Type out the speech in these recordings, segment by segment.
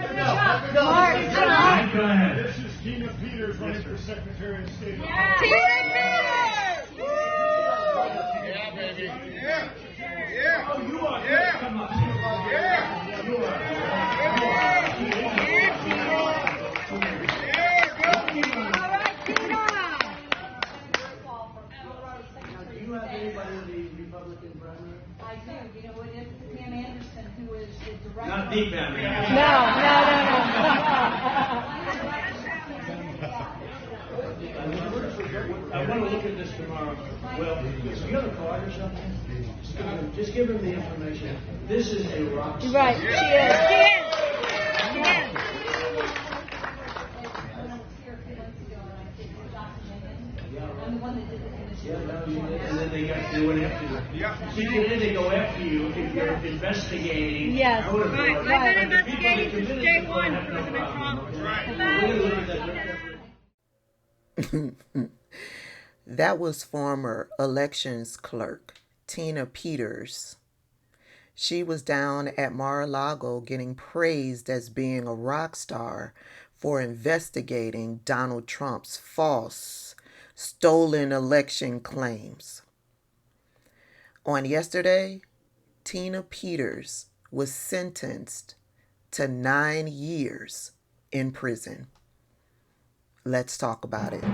Mark, go ahead. This is Tina Peters running for Secretary of State. Yeah. Tina Peters! Yeah, baby. Yeah. Yeah. Oh, you are. Yeah. Come on. Yeah. You are. Do you have anybody in the Republican primary? I do. You know what it is? Pam Anderson, who is the director. Not the Pam Anderson. I want to look at this tomorrow. Well, do you have a card or something? Just give him the information. This is a rock star. Right, she is. She is. She is. I'm the one that did the Yeah, initiative. no, you did. And then they went after you. Yeah. See, then they go after you if you're investigating. Yes. Right. Right. I've been investigating since day one, President Trump. That was former elections clerk Tina Peters. She was down at Mar-a-Lago getting praised as being a rock star for investigating Donald Trump's false, stolen election claims. On yesterday, Tina Peters was sentenced to 9 years in prison. Let's talk about it.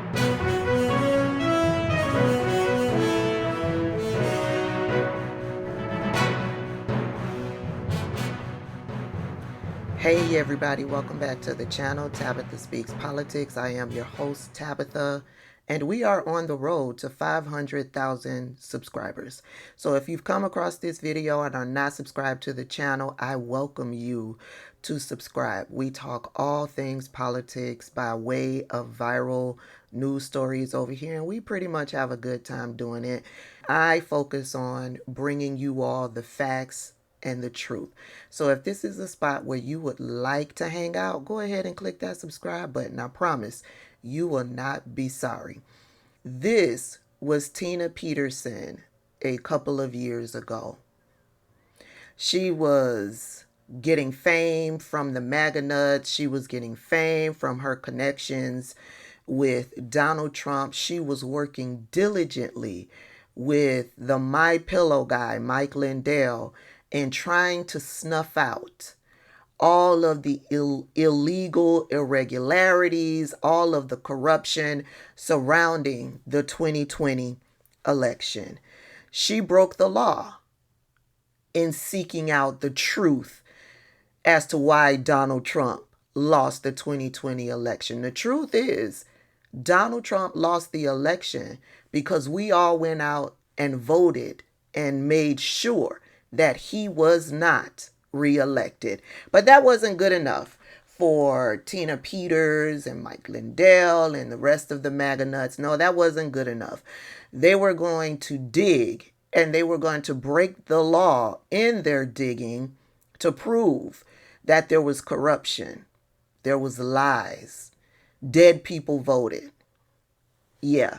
Hey everybody, welcome back to the channel, Tabitha Speaks Politics. I am your host, Tabitha, and we are on the road to 500,000 subscribers. So if you've come across this video and are not subscribed to the channel, I welcome you to subscribe. We talk all things politics by way of viral news stories over here, and we pretty much have a good time doing it. I focus on bringing you all the facts and the truth. So if this is a spot where you would like to hang out, go ahead and click that subscribe button. I promise you will not be sorry. This was Tina Peterson a couple of years ago. She was getting fame from the MAGA nuts. She was getting fame from her connections with Donald Trump. She was working diligently with the My Pillow guy, Mike Lindell, and trying to snuff out all of the illegal irregularities, all of the corruption surrounding the 2020 election. She broke the law in seeking out the truth as to why Donald Trump lost the 2020 election. The truth is, Donald Trump lost the election because we all went out and voted and made sure that he was not reelected. But that wasn't good enough for Tina Peters and Mike Lindell and the rest of the MAGA nuts. No, that wasn't good enough. They were going to dig and they were going to break the law in their digging to prove that there was corruption, there was lies, dead people voted. Yeah,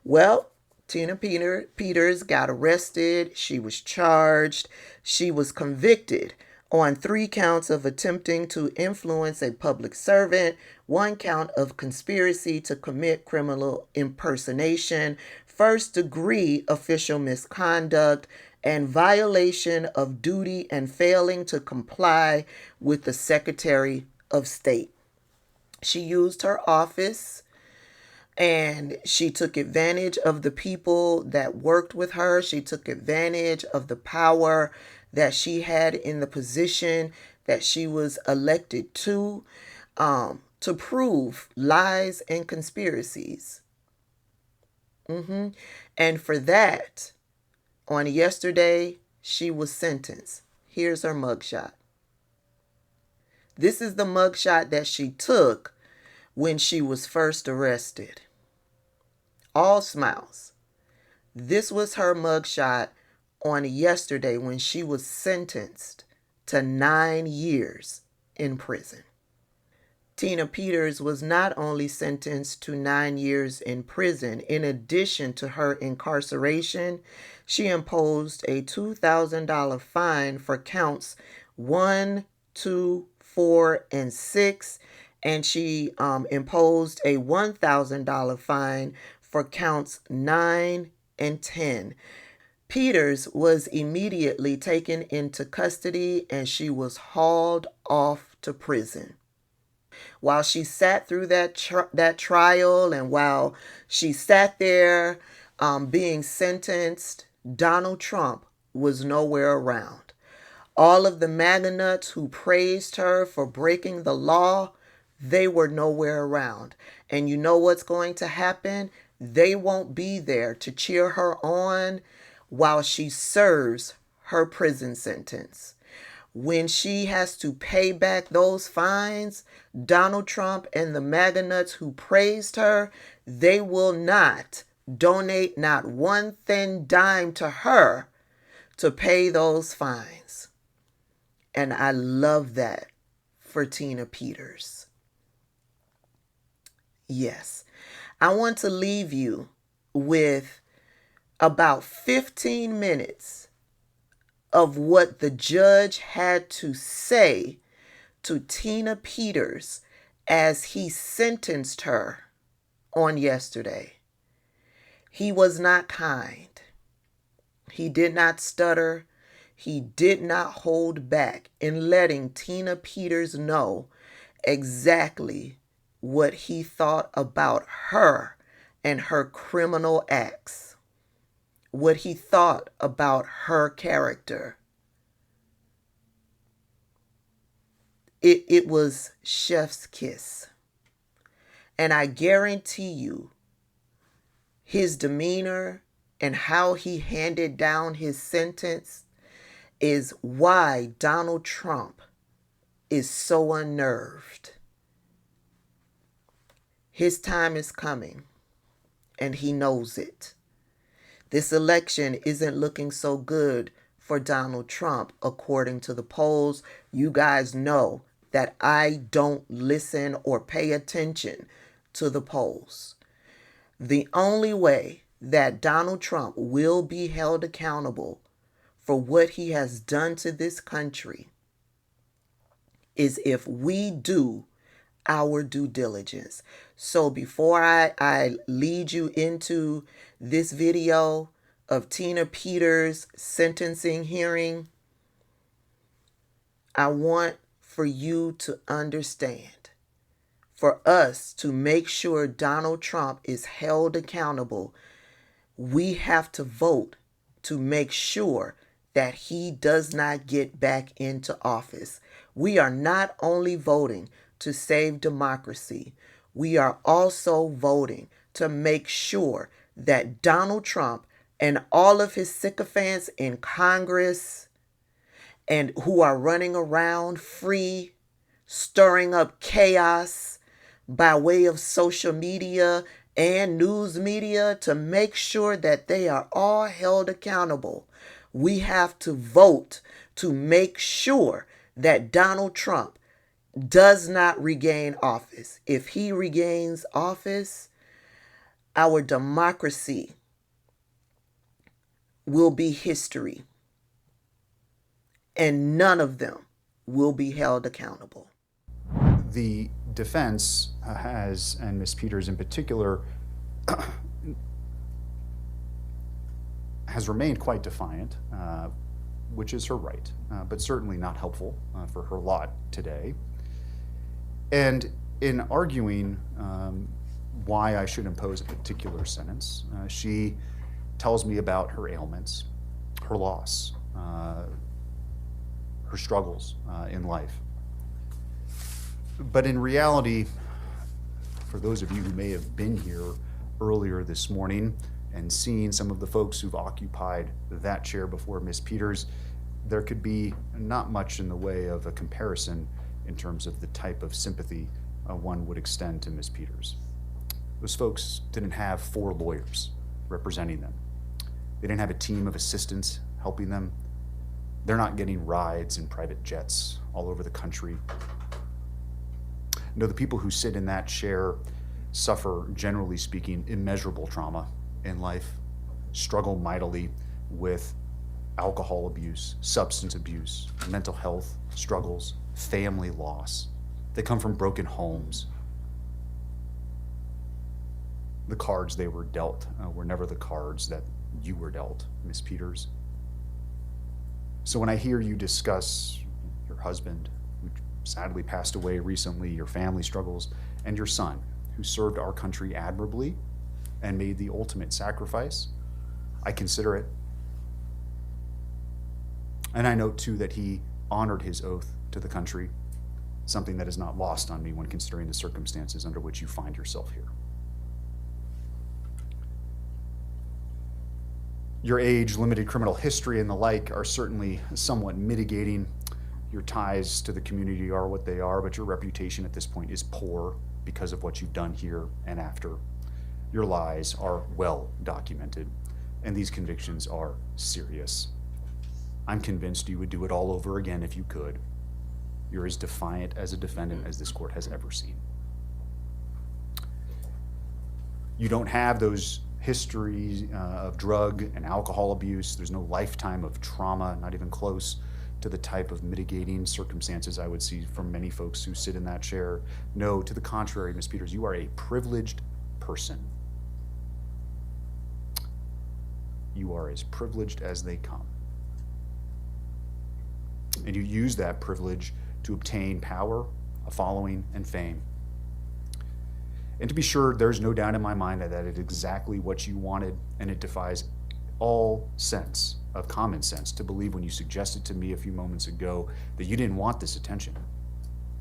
well, Tina Peters got arrested. She was charged. She was convicted on 3 counts of attempting to influence a public servant, 1 count of conspiracy to commit criminal impersonation, first-degree official misconduct, and violation of duty and failing to comply with the Secretary of State. She used her office and she took advantage of the people that worked with her. She took advantage of the power that she had in the position that she was elected to prove lies and conspiracies. And for that, on yesterday, she was sentenced. Here's her mugshot. This is the mugshot that she took when she was first arrested. All smiles. This was her mugshot on yesterday when she was sentenced to 9 years in prison. Tina Peters was not only sentenced to 9 years in prison, in addition to her incarceration, she imposed a $2,000 fine for counts 1, 2, 4, and 6, and she imposed a $1,000 fine for counts 9 and 10. Peters was immediately taken into custody and she was hauled off to prison. While she sat through that trial and while she sat there being sentenced, Donald Trump was nowhere around. All of the MAGA nuts who praised her for breaking the law, they were nowhere around. And you know what's going to happen? They won't be there to cheer her on while she serves her prison sentence. When she has to pay back those fines, Donald Trump and the MAGA nuts who praised her, they will not donate not one thin dime to her to pay those fines. And I love that for Tina Peters. Yes, I want to leave you with about 15 minutes of what the judge had to say to Tina Peters as he sentenced her on yesterday. He was not kind. He did not stutter. He did not hold back in letting Tina Peters know exactly what he thought about her and her criminal acts, what he thought about her character. It was chef's kiss. And I guarantee you, his demeanor and how he handed down his sentence is why Donald Trump is so unnerved. His time is coming, and he knows it. This election isn't looking so good for Donald Trump, according to the polls. You guys know that I don't listen or pay attention to the polls. The only way that Donald Trump will be held accountable for what he has done to this country is if we do our due diligence. So before I lead you into this video of Tina Peters' sentencing hearing, I want for you to understand, for us to make sure Donald Trump is held accountable, we have to vote to make sure that he does not get back into office. We are not only voting to save democracy, we are also voting to make sure that Donald Trump and all of his sycophants in Congress and who are running around free, stirring up chaos by way of social media and news media, to make sure that they are all held accountable. We have to vote to make sure that Donald Trump does not regain office. If he regains office, our democracy will be history, and none of them will be held accountable. The defense has, and Ms. Peters in particular, has remained quite defiant, which is her right, but certainly not helpful for her lot today. And in arguing why I should impose a particular sentence, she tells me about her ailments, her loss, her struggles in life. But in reality, for those of you who may have been here earlier this morning and seen some of the folks who've occupied that chair before Ms. Peters, there could be not much in the way of a comparison in terms of the type of sympathy one would extend to Ms. Peters. Those folks didn't have 4 lawyers representing them. They didn't have a team of assistants helping them. They're not getting rides in private jets all over the country. No, the people who sit in that chair suffer, generally speaking, immeasurable trauma in life, struggle mightily with alcohol abuse, substance abuse, mental health struggles, family loss. They come from broken homes. The cards they were dealt were never the cards that you were dealt, Miss Peters. So when I hear you discuss your husband, who sadly passed away recently, your family struggles, and your son, who served our country admirably and made the ultimate sacrifice, I consider it. And I note, too, that he honored his oath to the country, something that is not lost on me when considering the circumstances under which you find yourself here. Your age, limited criminal history, and the like are certainly somewhat mitigating. Your ties to the community are what they are, but your reputation at this point is poor because of what you've done here and after. Your lies are well documented, and these convictions are serious. I'm convinced you would do it all over again if you could. You're as defiant as a defendant as this court has ever seen. You don't have those histories of drug and alcohol abuse. There's no lifetime of trauma, not even close to the type of mitigating circumstances I would see from many folks who sit in that chair. No, to the contrary, Ms. Peters, you are a privileged person. You are as privileged as they come. And you use that privilege to obtain power, a following, and fame. And to be sure, there's no doubt in my mind that it's exactly what you wanted, and it defies all sense of common sense to believe when you suggested to me a few moments ago that you didn't want this attention.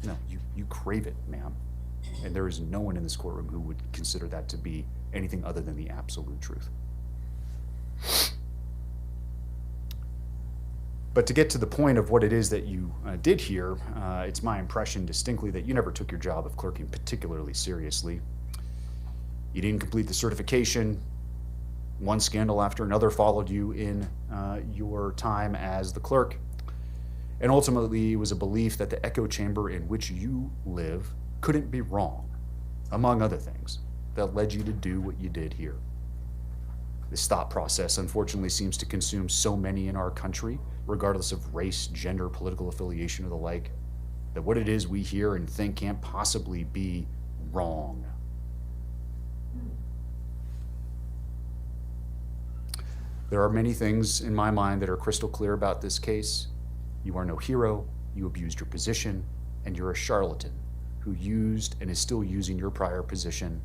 No, you crave it, ma'am. And there is no one in this courtroom who would consider that to be anything other than the absolute truth. But to get to the point of what it is that you did here, it's my impression distinctly that you never took your job of clerking particularly seriously. You didn't complete the certification. One scandal after another followed you in your time as the clerk. And ultimately, it was a belief that the echo chamber in which you live couldn't be wrong, among other things, that led you to do what you did here. This thought process, unfortunately, seems to consume so many in our country, regardless of race, gender, political affiliation, or the like, that what it is we hear and think can't possibly be wrong. There are many things in my mind that are crystal clear about this case. You are no hero, you abused your position, and you're a charlatan who used and is still using your prior position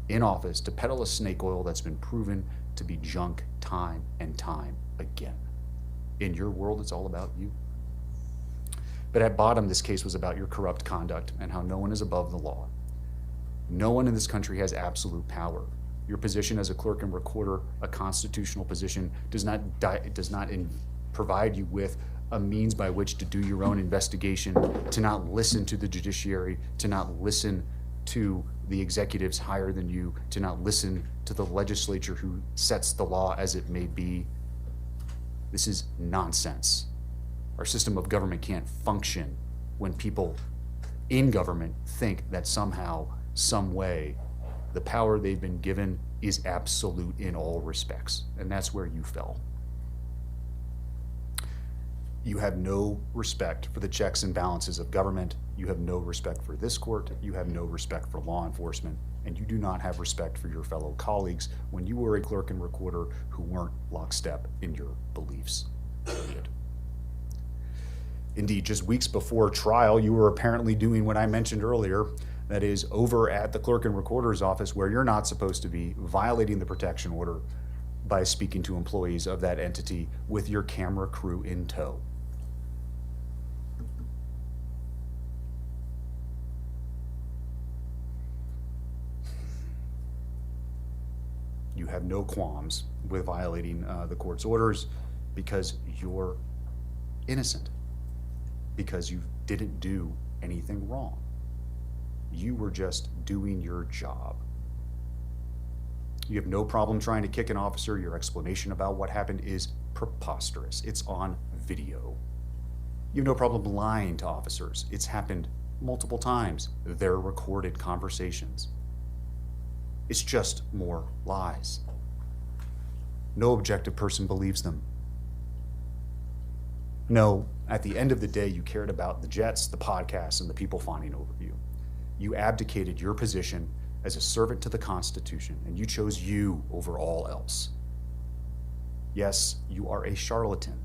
in office to peddle a snake oil that's been proven to be junk time and time again. In your world, it's all about you. But at bottom, this case was about your corrupt conduct and how no one is above the law. No one in this country has absolute power. Your position as a clerk and recorder, a constitutional position, does not provide you with a means by which to do your own investigation, to not listen to the judiciary, to not listen to the executives higher than you, to not listen to the legislature who sets the law as it may be. This is nonsense. Our system of government can't function when people in government think that somehow, some way, the power they've been given is absolute in all respects. And that's where you fell. You have no respect for the checks and balances of government. You have no respect for this court. You have no respect for law enforcement. And you do not have respect for your fellow colleagues when you were a clerk and recorder who weren't lockstep in your beliefs. Period. Indeed, just weeks before trial, you were apparently doing what I mentioned earlier, that is, over at the clerk and recorder's office where you're not supposed to be, violating the protection order by speaking to employees of that entity with your camera crew in tow. You have no qualms with violating the court's orders because you're innocent, because you didn't do anything wrong. You were just doing your job. You have no problem trying to kick an officer. Your explanation about what happened is preposterous. It's on video. You have no problem lying to officers. It's happened multiple times. They're recorded conversations. It's just more lies. No objective person believes them. No, at the end of the day, you cared about the jets, the podcasts, and the people fawning over you. You abdicated your position as a servant to the Constitution, and you chose you over all else. Yes, you are a charlatan,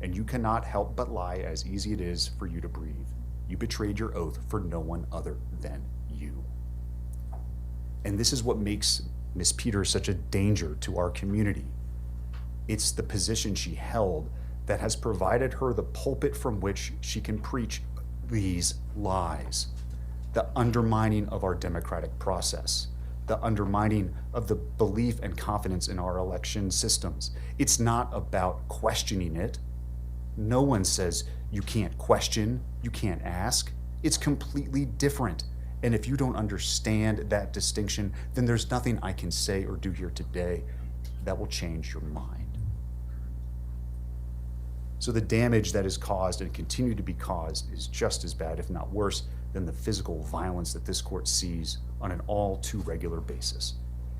and you cannot help but lie, as easy it is for you to breathe. You betrayed your oath for no one other than you. And this is what makes Ms. Peters such a danger to our community. It's the position she held that has provided her the pulpit from which she can preach these lies. The undermining of our democratic process, the undermining of the belief and confidence in our election systems. It's not about questioning it. No one says you can't question, you can't ask. It's completely different. And if you don't understand that distinction, then there's nothing I can say or do here today that will change your mind. So the damage that is caused and continue to be caused is just as bad, if not worse, than the physical violence that this court sees on an all too regular basis.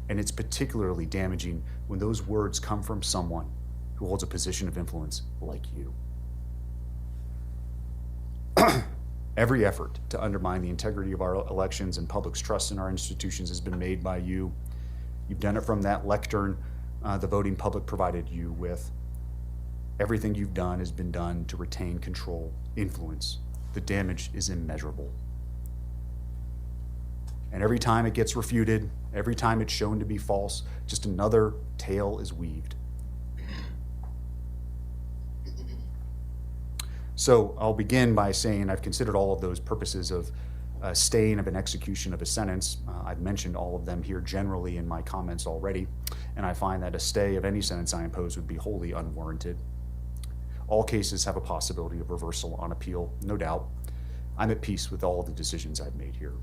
And it's particularly damaging when those words come from someone who holds a position of influence like you. Every effort to undermine the integrity of our elections and public's trust in our institutions has been made by you. You've done it from that lectern the voting public provided you with. Everything you've done has been done to retain control, influence. The damage is immeasurable. And every time it gets refuted, every time it's shown to be false, just another tale is weaved. So I'll begin by saying I've considered all of those purposes of staying of an execution of a sentence. I've mentioned all of them here generally in my comments already, and I find that a stay of any sentence I impose would be wholly unwarranted. All cases have a possibility of reversal on appeal, no doubt. I'm at peace with all of the decisions I've made here.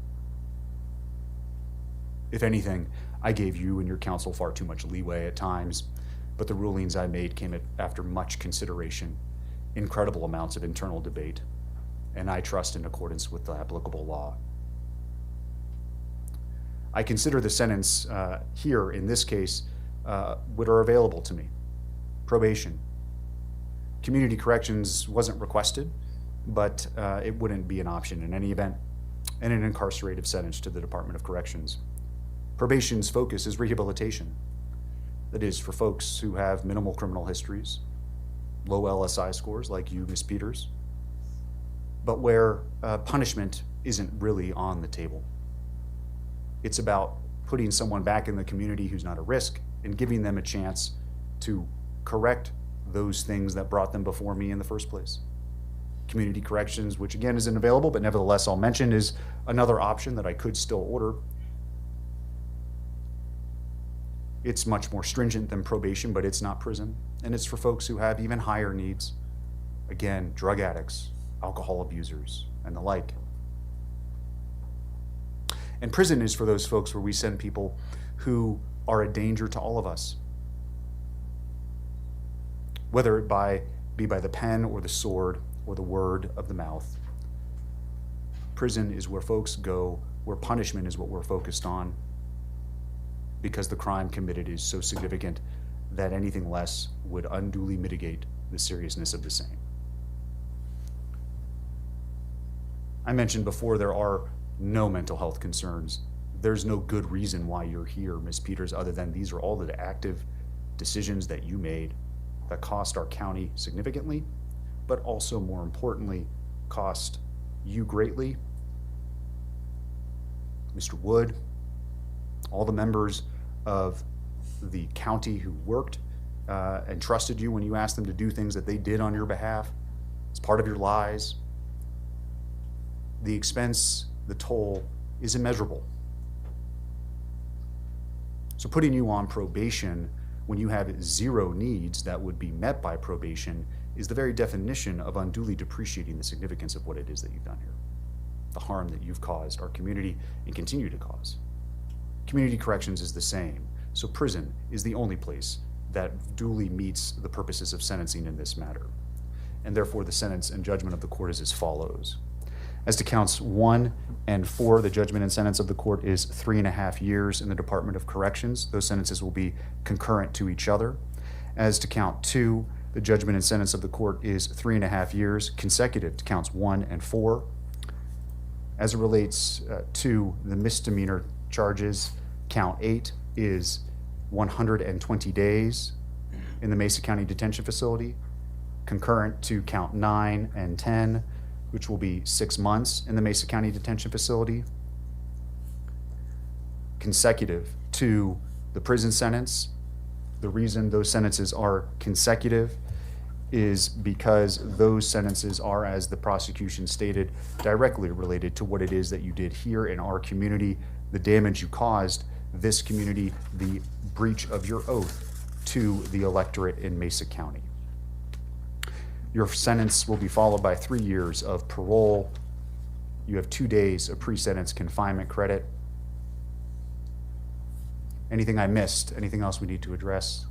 If anything, I gave you and your counsel far too much leeway at times, but the rulings I made came after much consideration, incredible amounts of internal debate, and I trust in accordance with the applicable law. I consider the sentence here, in this case, what are available to me. Probation. Community corrections wasn't requested, but it wouldn't be an option in any event, and an incarcerative sentence to the Department of Corrections. Probation's focus is rehabilitation. That is, for folks who have minimal criminal histories, low LSI scores like you, Ms. Peters, but where punishment isn't really on the table. It's about putting someone back in the community who's not a risk and giving them a chance to correct those things that brought them before me in the first place. Community corrections, which again isn't available, but nevertheless I'll mention, is another option that I could still order. It's much more stringent than probation, but it's not prison. And it's for folks who have even higher needs. Again, drug addicts, alcohol abusers, and the like. And prison is for those folks where we send people who are a danger to all of us. Whether it be by the pen or the sword or the word of the mouth. Prison is where folks go, where punishment is what we're focused on, because the crime committed is so significant that anything less would unduly mitigate the seriousness of the same. I mentioned before there are no mental health concerns. There's no good reason why you're here, Ms. Peters, other than these are all the active decisions that you made that cost our county significantly, but also more importantly, cost you greatly, Mr. Wood, all the members of the county who worked and trusted you when you asked them to do things that they did on your behalf. It's part of your lies. The expense, the toll is immeasurable. So putting you on probation when you have zero needs that would be met by probation is the very definition of unduly depreciating the significance of what it is that you've done here, the harm that you've caused our community and continue to cause. Community corrections is the same, so prison is the only place that duly meets the purposes of sentencing in this matter. And therefore the sentence and judgment of the court is as follows. As to counts 1 and 4, the judgment and sentence of the court is 3.5 years in the Department of Corrections. Those sentences will be concurrent to each other. As to count 2, The judgment and sentence of the court is 3.5 years consecutive to counts 1 and 4. As it relates to the misdemeanor charges, count 8 is 120 days in the Mesa County Detention Facility, concurrent to count 9 and 10, which will be 6 months in the Mesa County Detention Facility, consecutive to the prison sentence. The reason those sentences are consecutive is because those sentences are, as the prosecution stated, directly related to what it is that you did here in our community, the damage you caused this community, the breach of your oath to the electorate in Mesa County. Your sentence will be followed by 3 years of parole. You have 2 days of pre-sentence confinement credit. Anything I missed? Anything else we need to address?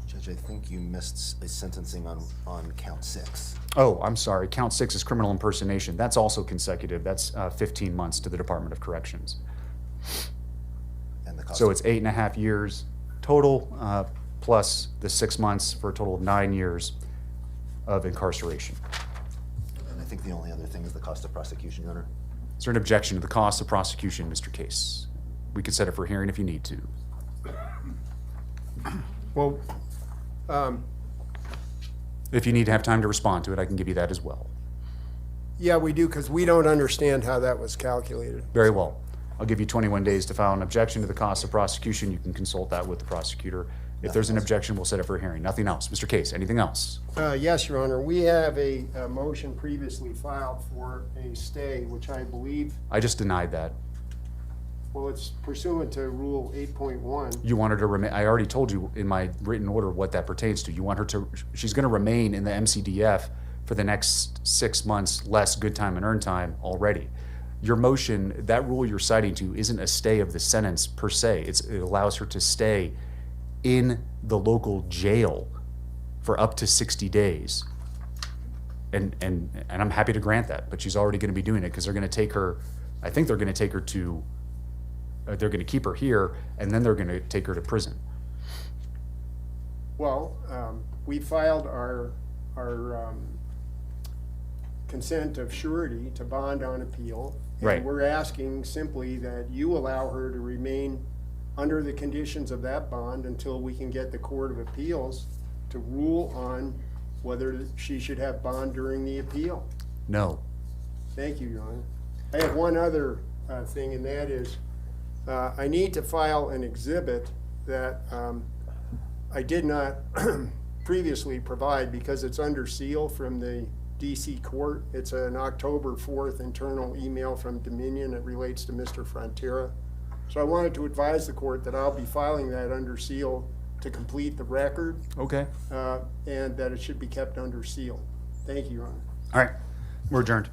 Judge, I think you missed a sentencing on count 6. Oh, I'm sorry. Count 6 is criminal impersonation. That's also consecutive. That's 15 months to the Department of Corrections. And the cost So it's 8.5 years total, plus the 6 months for a total of 9 years of incarceration. And I think the only other thing is the cost of prosecution, Your Honor. Is there an objection to the cost of prosecution, Mr. Case? We can set it for hearing if you need to. Well, If you need to have time to respond to it, I can give you that as well. yeah, we do, because we don't understand how that was calculated. Very well. I'll give you 21 days to file an objection to the cost of prosecution. You can consult that with the prosecutor. If there's an objection, we'll set it for a hearing. Nothing else. Mr. Case, anything else? Yes, Your Honor, we have a motion previously filed for a stay, which I believe, I just denied that. well, it's pursuant to Rule 8.1. You want her to remain, I already told you in my written order what that pertains to. You want her to, she's going to remain in the MCDF for the next 6 months less good time and earned time already. Your motion, that rule you're citing to, isn't a stay of the sentence per se. It allows her to stay in the local jail for up to 60 days. And I'm happy to grant that, but she's already going to be doing it because they're going to take her, I think they're going to take her to, they're going to keep her here, and then they're going to take her to prison. Well, we filed our consent of surety to bond on appeal. Right. And we're asking simply that you allow her to remain under the conditions of that bond until we can get the Court of Appeals to rule on whether she should have bond during the appeal. No. Thank you, Your Honor. I have one other thing, and that is I need to file an exhibit that I did not previously provide because it's under seal from the DC court. It's an October 4th internal email from Dominion. It relates to Mr. Frontera. So I wanted to advise the court that I'll be filing that under seal to complete the record, Okay. and that it should be kept under seal. Thank you, Your Honor. All right. We're adjourned.